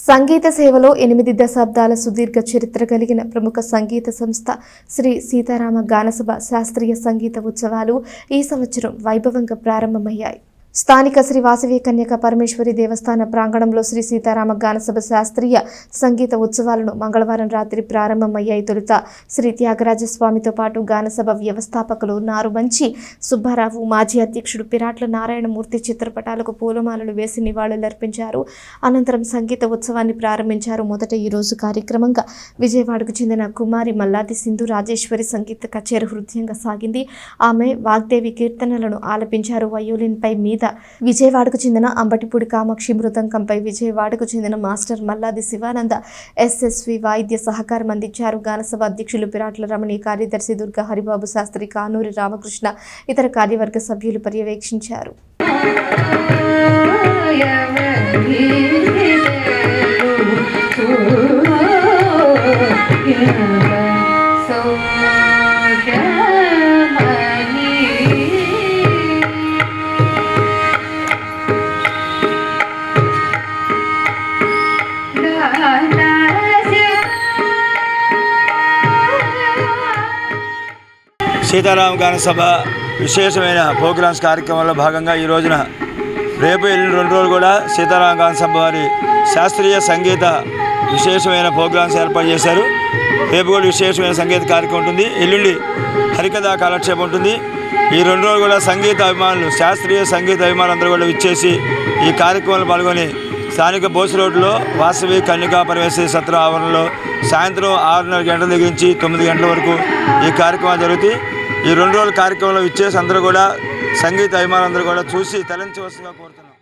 సంగీత సేవలో 8 దశాబ్దాల సుదీర్ఘ చరిత్ర కలిగిన ప్రముఖ సంగీత సంస్థ శ్రీ సీతారామ గానసభ శాస్త్రీయ సంగీత ఉత్సవాలు ఈ సంవత్సరం వైభవంగా ప్రారంభమయ్యాయి. స్థానిక శ్రీ వాసవి కన్యక పరమేశ్వరి దేవస్థాన ప్రాంగణంలో శ్రీ సీతారామ గానసభ శాస్త్రీయ సంగీత ఉత్సవాలను మంగళవారం రాత్రి ప్రారంభమయ్యాయి. తొలుత శ్రీ త్యాగరాజస్వామితో పాటు గానసభ వ్యవస్థాపకులు నారుమంచి సుబ్బారావు, మాజీ అధ్యక్షుడు పిరాట్ల నారాయణమూర్తి చిత్రపటాలకు పూలమాలలు వేసి నివాళులర్పించారు. అనంతరం సంగీత ఉత్సవాన్ని ప్రారంభించారు. మొదట ఈరోజు కార్యక్రమంగా విజయవాడకు చెందిన కుమారి మల్లాది సింధు రాజేశ్వరి సంగీత కచేరీ హృదయంగా సాగింది. ఆమె వాగ్దేవి కీర్తనలను ఆలపించారు. వయోలిన్పై మీద విజయవాడకు చెందిన అంబటిపూడి కామాక్షి, మృదంగంపై విజయవాడకు చెందిన మాస్టర్ మల్లాది శివానంద ఎస్ఎస్వి వాయిద్య సహకారం అందించారు. గానసభ అధ్యక్షులు పిరాట్ల రమణి, కార్యదర్శి దుర్గా హరిబాబు శాస్త్రి, కానూరి రామకృష్ణ, ఇతర కార్యవర్గ సభ్యులు పర్యవేక్షించారు. సీతారామ గానసభ విశేషమైన ప్రోగ్రామ్స్ కార్యక్రమంలో భాగంగా ఈ రోజున రేపు ఎల్లుండి 2 రోజులు కూడా సీతారామ గానసభ వారి శాస్త్రీయ సంగీత విశేషమైన ప్రోగ్రామ్స్ ఏర్పాటు చేశారు. రేపు కూడా విశేషమైన సంగీత కార్యక్రమం ఉంటుంది. ఎల్లుండి హరికథా కాలక్షేపం ఉంటుంది. ఈ 2 రోజులు కూడా సంగీత అభిమానులు, శాస్త్రీయ సంగీత అభిమానులు అందరూ కూడా విచ్చేసి ఈ కార్యక్రమంలో పాల్గొని స్థానిక బోస్ రోడ్లో వాసవి కన్యకా పరమేశ్వరి సత్ర ఆవరణలో సాయంత్రం 6:30 గంటల దగ్గర నుంచి 9 గంటల వరకు ఈ కార్యక్రమాలు జరుగుతాయి. ఈ 2 రోజుల కార్యక్రమంలో విచ్చేసి అందరూ కూడా సంగీత అభిమానులందరూ కూడా చూసి తరించవలసిందిగా కోరుతున్నాం.